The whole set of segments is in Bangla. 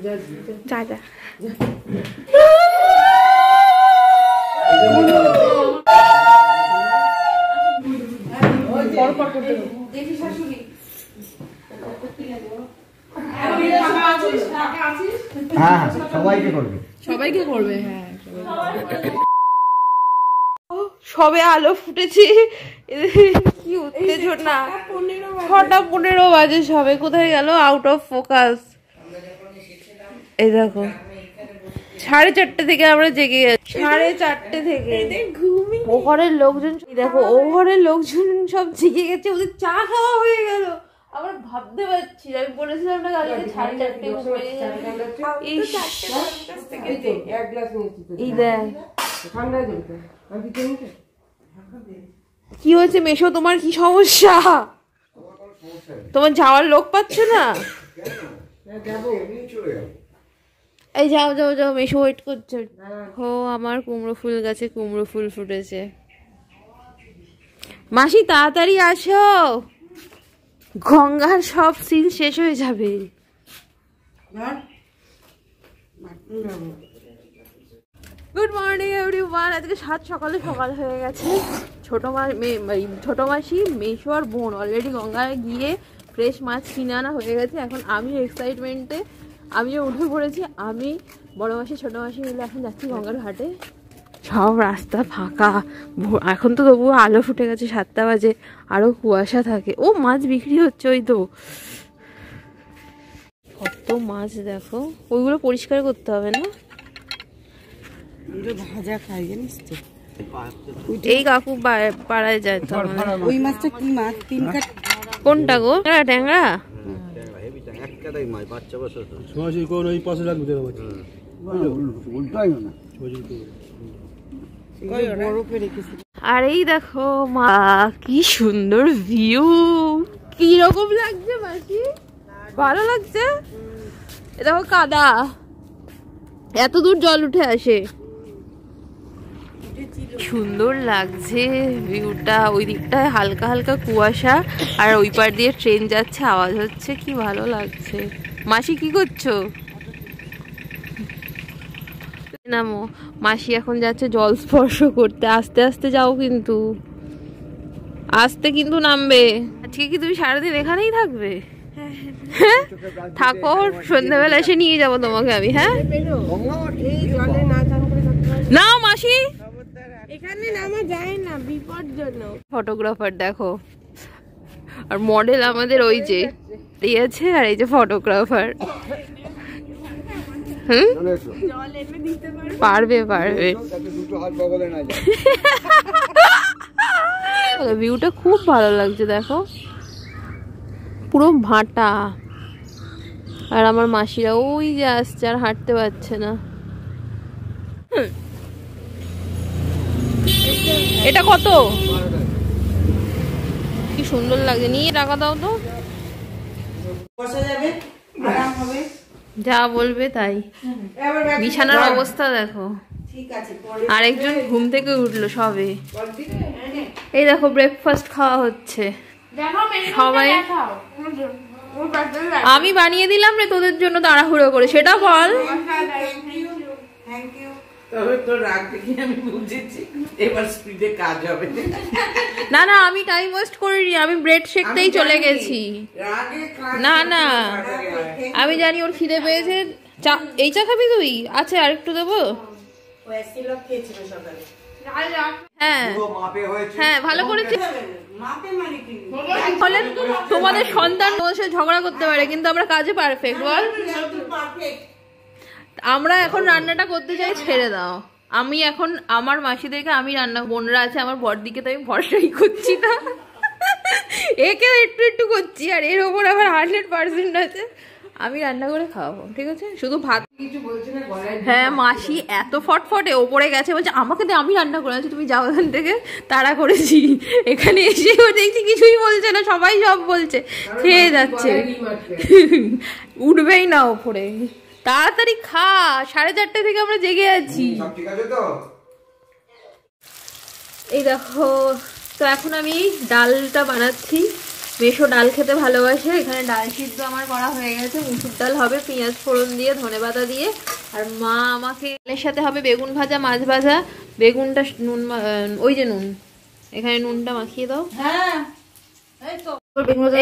যা যা সবাইকে করবে। হ্যাঁ সবে আলো ফুটেছে, কি উত্তেজনা। 6:15 বাজে, সবে কোথায় গেল, আউট অফ ফোকাস। এই দেখো 4:30 থেকে আমরা জেগে গেছি, 4:30 থেকে। ও ঘরের লোকজন দেখো, ও ঘরের লোকজন সব জেগে গেছে, ওদের চা খাওয়া হয়ে গেল। আবার ভাবতে পারছি, আমি বলেছিলাম না কালকে 4:30 ঘুমিয়ে যাবে। এই দেখ কি হয়েছে মেশো, তোমার কি সমস্যা? তোমার যাওয়ার লোক পাচ্ছ না? এই যাও যাও যাও, মেশো ওয়েট করছে। ও আমার কুমড়ো ফুল গাছে কুমড়ো ফুল ফুটেছে। মাসি তাড়াতাড়ি আসো, গঙ্গার সব সিল শেষ হয়ে যাবে। Good morning everyone. আজকে সকাল হয়ে গেছে। ছোট মাসি, মেশো আর বোন অলরেডি গঙ্গায় গিয়ে ফ্রেশ মাছ কিনে আনা হয়ে গেছে। এখন আমি এক্সাইটমেন্টে আমিও উঠে পড়েছি। আমি, বড় মাসি, ছোট মাসি মিলে এখন যাচ্ছি গঙ্গার ঘাটে। সব রাস্তা ফাঁকা এখন তো, তবুও আলো ফুটে গেছে, 7টা বাজে, আরো কুয়াশা থাকে। ও মাছ বিক্রি হচ্ছে, ওই তো কত মাছ দেখো। ওইগুলো পরিষ্কার করতে হবে না? ভাজা খাই জানিস তো, এই কাকু পাড়ায় যায় তো। ওই মাছটা কি মাছ? কোনটা গো? ট্যাংরা। আর এই দেখো মা, কি সুন্দর ভিউ। কি রকম লাগছে মাসি? ভালো লাগছে? এ দেখো কাদা, এত দূর জল উঠে আসে, সুন্দর লাগছে ভিউটা। ওই দিকটায় হালকা হালকা কুয়াশা, আর ওই পার দিয়ে ট্রেন যাচ্ছে, আওয়াজ হচ্ছে, কি ভালো লাগছে। মাসি কি করছো? নামো। মাসি এখন যাচ্ছে জল স্পর্শ করতে। আস্তে আস্তে যাও কিন্তু, আস্তে কিন্তু নামবে। আজকে কি তুমি সারাদিন এখানেই থাকবে? হ্যাঁ থাকো, সন্ধ্যাবেলা এসে নিয়ে যাবো তোমাকে আমি। হ্যাঁ না মাসি, এখানে নামা যায় না, বিপজ্জনক। ফটোগ্রাফার দেখো, আর মডেল আমাদের ওই যে দিয়েছে, আর এই যে ফটোগ্রাফার। পারবে পারবে। ভিউটা খুব ভালো লাগছে দেখো, পুরো ভাটা। আর আমার মাসিরা ওই যে আসছে, আর হাঁটতে পারছে না। এটা কত? কি সুন্দর লাগছে, নিয়ে টাকা দাও তো। যা বলবে তাই। বিছানার অবস্থা দেখো। আরেকজন ঘুম থেকে উঠলো সবে। এই দেখো ব্রেকফাস্ট খাওয়া হচ্ছে সবাই। আমি বানিয়ে দিলাম রে তোদের জন্য তাড়াহুড়ো করে, সেটা বল। না না, আমি টাইম ওয়েস্ট করিনি, আমি ব্রেড শেকতেই চলে গেছি। না না, আমি জানি ওর খিদে পেয়েছে। এই চা খাবি তুই? আচ্ছা আর একটু দেবো। হ্যাঁ হ্যাঁ ভালো করেছি। তোমাদের সন্তান তোমাদের সাথে ঝগড়া করতে পারে, কিন্তু আমরা কাজে পারফেক্ট। বল, আমরা এখন রান্নাটা করতে চাই, ছেড়ে দাও। আমি এখন আমার মাসিদেরকে আমি রান্না, বোনরা আছে আমার বড়দিকে, তো আমি ভরসাই করছি না। একেও একটু একটু করছি, আর এর ওপর আবার 100% আছে। আমি রান্না করে খাওয়াবো, ঠিক আছে? শুধু ভাত কিছু বলছে না। হ্যাঁ মাসি এত ফটফটে ওপরে গেছে, বলছে আমাকে দে, আমি রান্না করে আছি, তুমি যাও এখান থেকে। তাড়া করেছি, এখানে এসেও দেখছি কিছুই বলছে না, সবাই সব বলছে, খেয়ে যাচ্ছে। উঠবেই না ওপরে। তাড়াতাড়ি খা, 4:30 থেকে আমরা জেগে আছি। এই দেখো, তো এখন আমি ডালটা বানাচ্ছি। মেশো ডাল খেতে ভালোবাসে। এখানে ডাল সিদ্ধ আমার করা হয়ে গেছে, মুসুর ডাল হবে পেঁয়াজ ফোড়ন দিয়ে, ধনেপাতা দিয়ে। আর মা আমাকে এর সাথে হবে বেগুন ভাজা, মাছ ভাজা। বেগুনটা নুন, ওই যে নুন, এখানে নুনটা মাখিয়ে দাও।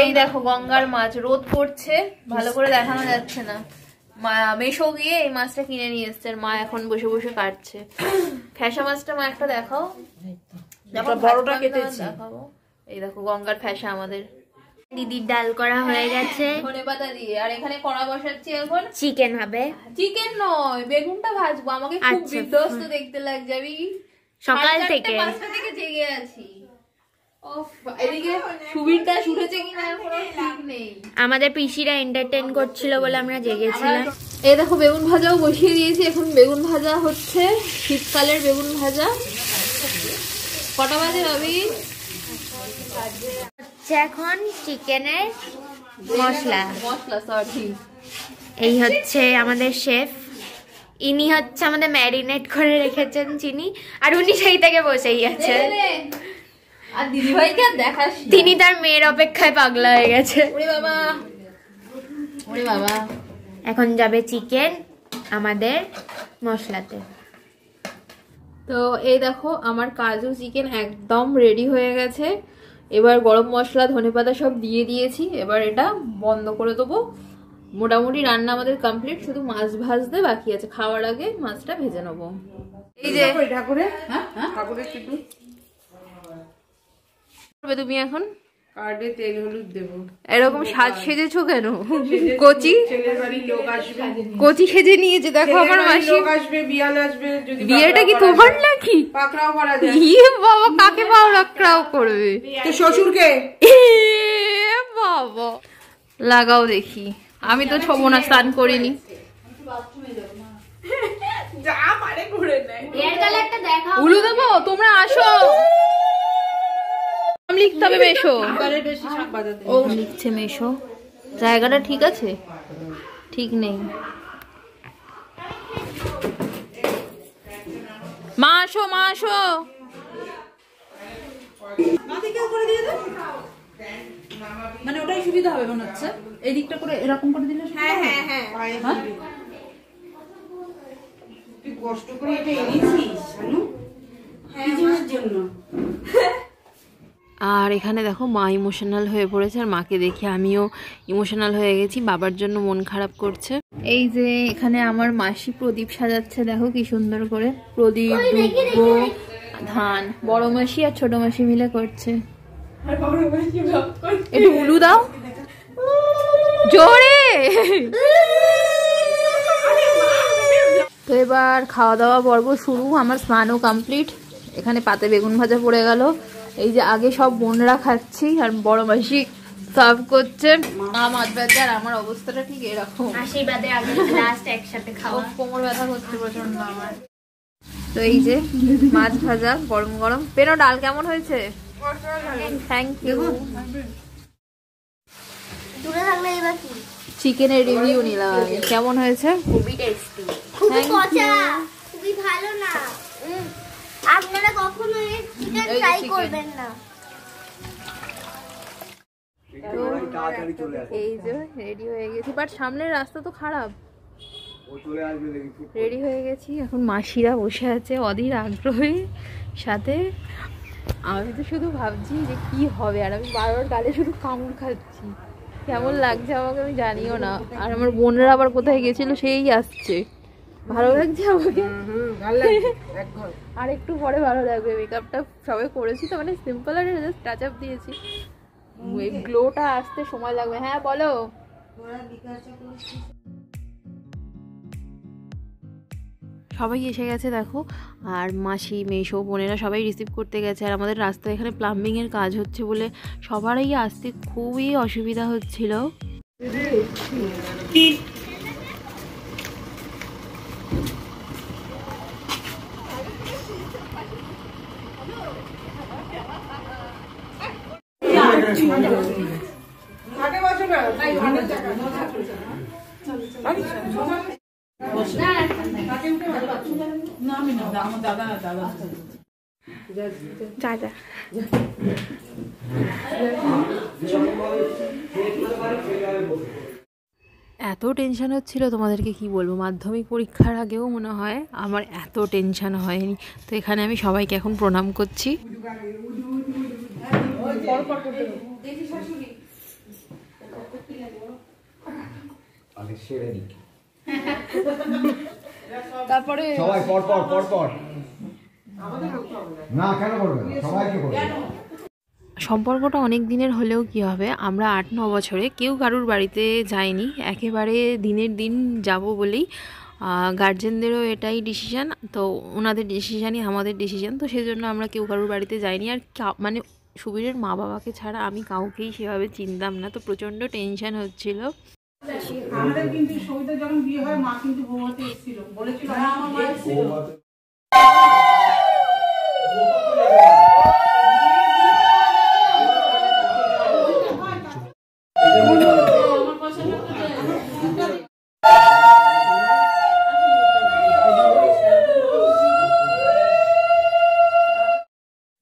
এই দেখো গঙ্গার মাছ, রোদ পড়ছে, ভালো করে দেখানো যাচ্ছে না। মা মেশো গিয়ে এই মাছটা কিনে নিয়ে এসছে, আর মা এখন বসে বসে কাটছে। ফ্যাসা মাছটা মা একটা দেখাও, বড়টা কেটেছি দেখাবো। এই দেখো গঙ্গার ফ্যাসা আমাদের। দিদির ডাল করা হয়ে গেছে ধনেপাতা দিয়ে। আর এখানে কড়া বসাচ্ছি, এখন চিকেন হবে। চিকেন নয়, বেগুনটা ভাজবো। আমাকে খুব বিধ্বস্ত দেখতে লাগছে, আমি সকাল থেকে 5টা থেকে জেগে আছি। এদিকে সুবিরটা উঠেছে কিনা এখনো ঠিক নেই। আমাদের পিসিরা এন্টারটেইন করছিল বলে আমরা জেগেছিলাম। এই দেখো বেগুন ভাজাও বসিয়ে দিয়েছি, এখন বেগুন ভাজা হচ্ছে, শীতকালের বেগুন ভাজা। কটা বাজে ভাবি? হচ্ছে এখন চিকেনের মশলা। সরি, এই হচ্ছে আমাদের শেফ, ইনি হচ্ছে আমাদের ম্যারিনেট করে রেখেছেন চিনি, আর উনি সেই থেকে বসেই আছেন। আর দিদি ভাইকে আর দেখাস না। তিনি তার মেয়ের অপেক্ষায় পাগলা হয়ে গেছে। ওরে বাবা, ওরে বাবা। এখন যাবে চিকেন আমাদের মশলাতে। তো এই দেখো আমার কাজু চিকেন একদম রেডি হয়ে গেছে। এবার গরম মশলা ধনেপাতা সব দিয়ে দিয়েছি, এবার এটা বন্ধ করে দেবো। মোটামুটি রান্না আমাদের কমপ্লিট, শুধু মাছ ভাজতে বাকি আছে। খাওয়ার আগে মাছটা ভেজে নেবো। এই যে ঠাকুরে ঠাকুরের শুধু তুমি এখন কার্ডে তেল হলুদ দেবো। এরকম সাজ সেজেছো কেন? কচি ছেলের বাড়ির লোক আসবে, কচি সেজে নিয়েছে দেখো আমার মাসি। লোক আসবে, বিয়াল আসবে। যদি বিয়েটা কি তোমার নাকি? পাকড়াও করা যায়। ইয়ে বাবা, কাকে পাকড়াও করবে? তো শ্বশুরকে এ বাবা, লাগাও দেখি। আমি তো ছবো না, স্নান করিনি। যা পারে করে নেয়। এর কালারটা দেখাও। উলু দেবো, তোমরা আসো। নাম লিখতে হবে মেশো। বেশি শাক বাজাতে। ও লিখছে মেশো। জায়গাটা ঠিক আছে? ঠিক নেই। মা আসো, মা আসো। মানে ওটাই সুবিধা হবে মনে হচ্ছে, এই দিকটা করে এরকম করে দিলে। হ্যাঁ হ্যাঁ হ্যাঁ, তুই কষ্ট করে এটা এনেছিস শানু? হ্যাঁ, আমার জন্য। আর এখানে দেখো মা ইমোশনাল হয়ে পড়েছে, আর মাকে দেখে আমিও ইমোশনাল হয়ে গেছি। বাবার জন্য মন খারাপ করছে। এই যে এখানে আমার মাসি প্রদীপ সাজাচ্ছে, দেখো কি সুন্দর করে। প্রদীপ, দুব্বো, ধান। বড় মাসি আর ছোট মাসি মিলে করছে। একটু উলু দাও জোরে। তো এবার খাওয়া দাওয়া পর্ব শুরু। আমার স্নানও কমপ্লিট। এখানে পাতে বেগুন ভাজা পড়ে গেল। এই যে আগে সব বোনরা খাচ্ছি, আর বড় মাসি সার্ভ করছে। মা মাছ ভাজা, আর আমার অবস্থাটা ঠিক এরকম। আশীর্বাদে আগে লাস্ট একসাথে খাওয়া। কোমর ব্যথা করছে প্রচন্ড আমার। তো এই যে মাছ ভাজা গরম গরম। পেনো ডাল কেমন হয়েছে? Thank you. দূরে থাকলে এবার কি? চিকেনের রিভিউ নিলাম আমি, কেমন হয়েছে? খুবই টেস্টি, খুবই পচা, খুবই ভালো না। আপনারা কখনো চিকেন ট্রাই করবেন না। এই যে রেডি হয়ে গেছি, বাট সামনের রাস্তা তো খারাপ। রেডি হয়ে গেছি, এখন মাসিরা বসে আছে অধীর আগ্রহে সাথে। আমি তো শুধু ভাবছি যে কি হবে, আর আমি বারবার গালে শুধু কামড় খাচ্ছি। কেমন লাগছে আমাকে আমি জানিও না। আর আমার বোনরা আবার কোথায় গেছিল সেই আসছে। ভালো লাগছে আমাকে, আর একটু পরে ভালো লাগবে। মেকআপটা সবাই করেছি তো, মানে সিম্পল আর জাস্ট টাচ আপ দিয়েছি। এই গ্লোটা আসতে সময় লাগবে। হ্যাঁ বলো। সবাই এসে গেছে দেখো, আর মাসি মেশো বোনেরা সবাই রিসিভ করতে গেছে। আর আমাদের রাস্তায় এখানে প্লাম্বিংয়ের কাজ হচ্ছে বলে সবারই আসতে খুবই অসুবিধা হচ্ছিল। যা যা। এত টেনশন হচ্ছিল তোমাদেরকে কি বলবো, মাধ্যমিক পরীক্ষার আগেও মনে হয় আমার এত টেনশন হয়নি। তো এখানে আমি সবাইকে এখন প্রণাম করছি। তারপরে সবাই পর পর পর পর না কেন করবে না, সবাইকে করবে। সম্পর্কটা অনেক দিনের হলেও কি হবে, আমরা 8-9 বছরে কেউ কারুর বাড়িতে যায়নি, একেবারে দিনের দিন যাব বলেই গার্জেনদেরও এটাই ডিসিশান, তো ওনাদের ডিসিশানই আমাদের ডিসিশান, তো সেই জন্য আমরা কেউ কারুর বাড়িতে যাইনি। আর মানে সুবীরের মা বাবাকে ছাড়া আমি কাউকেই সেভাবে চিনতাম না, তো প্রচণ্ড টেনশন হচ্ছিল। আমাদের কিন্তু সবিতা যখন বিয়ে হয় মা কিন্তু বৌমাতে এসেছিল, বলেছিল আমার মা এসেছিল।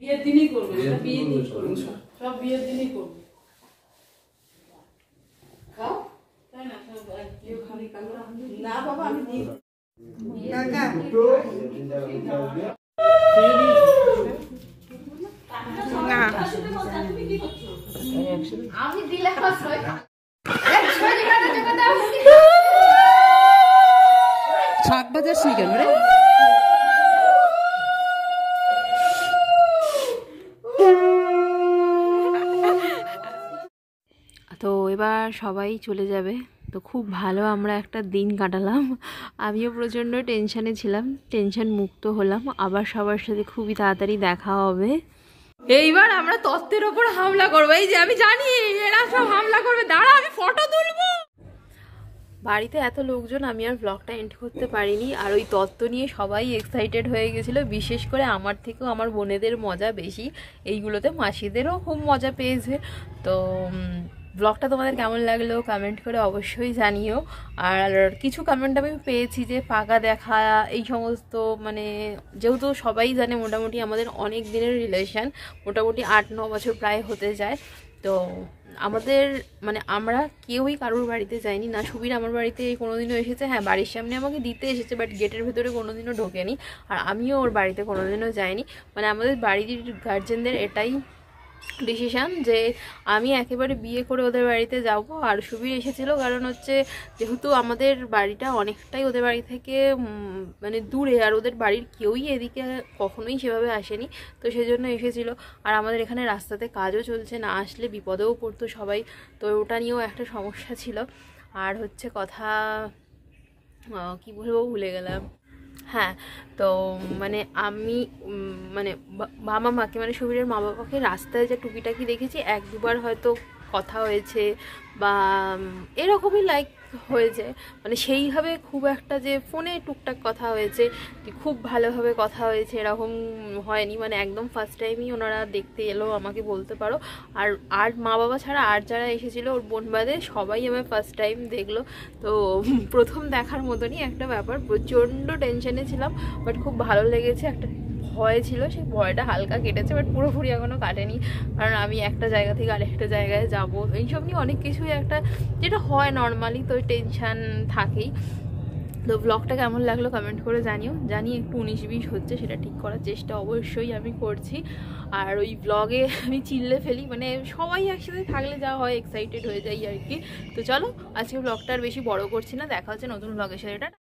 বিয়ের দিনই করবে, বিয়ের দিনই করবে, সব বিয়ের দিনই করবে। খাও তাই না, কেউ খালি কালো না বাবা আমি দিই কাকা আমি দিলে শাক বাজার কেন রে? তো এবার সবাই চলে যাবে, তো খুব ভালো আমরা একটা দিন কাটালাম। আমিও প্রচণ্ড টেনশানে ছিলাম, টেনশন মুক্ত হলাম, আবার সবার সাথে খুবই তাড়াতাড়ি দেখা হবে। এইবার আমরা তত্ত্বের ওপর হামলা করবো, এই যে আমি জানি এরা সব হামলা করবে, দাঁড়া আমি ফটো তুলবো। বাড়িতে এত লোকজন, আমি আর ব্লগটা এন্ড করতে পারিনি, আর ওই তত্ত্ব নিয়ে সবাই এক্সাইটেড হয়ে গেছিলো, বিশেষ করে আমার থেকেও আমার বোনেদের মজা বেশি এইগুলোতে, মাসিদেরও খুব মজা পেয়েছে। তো ব্লগটা তোমাদের কেমন লাগলো কমেন্ট করে অবশ্যই জানিও। আর কিছু কমেন্ট আমি পেয়েছি যে পাকা দেখা এই সমস্ত, মানে যেহেতু সবাই জানে মোটামুটি আমাদের অনেক দিনের রিলেশান, মোটামুটি 8-9 বছর প্রায় হতে যায়, তো আমাদের মানে আমরা কেউই কারোর বাড়িতে যাইনি না। সুবীর আমার বাড়িতে কোনোদিনও এসেছে, হ্যাঁ বাড়ির সামনে আমাকে দিতে এসেছে, বাট গেটের ভেতরে কোনোদিনও ঢোকেনি, আর আমিও ওর বাড়িতে কোনোদিনও যাইনি। মানে আমাদের বাড়ির গার্জেনদের এটাই ডিসিশান যে আমি একেবারে বিয়ে করে ওদের বাড়িতে যাব। আর সুবীর এসেছিল কারণ হচ্ছে যেহেতু আমাদের বাড়িটা অনেকটাই ওদের বাড়ি থেকে মানে দূরে, আর ওদের বাড়ির কেউই এদিকে কখনোই সেভাবে আসেনি, তো সেজন্য এসেছিল। আর আমাদের এখানে রাস্তাতে কাজও চলছে, না আসলে বিপদেও পড়তো সবাই, তো ওটা নিয়েও একটা সমস্যা ছিল। আর হচ্ছে কথা কি বলবো ভুলে গেলাম, হ্যাঁ তো মানে আমি মানে বাবা মাকে মানে সুবীরের মা বাবাকে রাস্তায় যে টুকিটাকি দেখেছি, 1-2বার হয়তো কথা হয়েছে বা এরকমই লাইক হয়েছে, মানে সেইভাবে খুব একটা যে ফোনে টুকটাক কথা হয়েছে, খুব ভালোভাবে কথা হয়েছে এরকম হয়নি। মানে একদম ফার্স্ট টাইমই ওনারা দেখতে এলো আমাকে বলতে পারো। আর মা বাবা ছাড়া আর যারা এসেছিলো ওর বোন বাদে সবাই আমার ফার্স্ট টাইম দেখলো, তো প্রথম দেখার মতনই একটা ব্যাপার। প্রচণ্ড টেনশনে ছিলাম, বাট খুব ভালো লেগেছে। একটা ভয় ছিল, সেই ভয়টা হালকা কেটেছে, বাট পুরোপুরি এখনও কাটেনি, কারণ আমি একটা জায়গা থেকে আরেকটা জায়গায় যাবো, এইসব নিয়ে অনেক কিছুই একটা যেটা হয় নর্মালি, তো টেনশান থাকেই। তো ব্লগটা কেমন লাগলো কমেন্ট করে জানিও। জানি একটু 19-20 হচ্ছে, সেটা ঠিক করার চেষ্টা অবশ্যই আমি করছি। আর ওই ব্লগে আমি চিল্লে ফেলি, মানে সবাই একসাথে থাকলে যা হয় এক্সাইটেড হয়ে যাই আর কি। তো চলো আজকে ব্লগটা আর বেশি বড় করছি না, দেখা হচ্ছে নতুন ব্লগের সাথে। এটা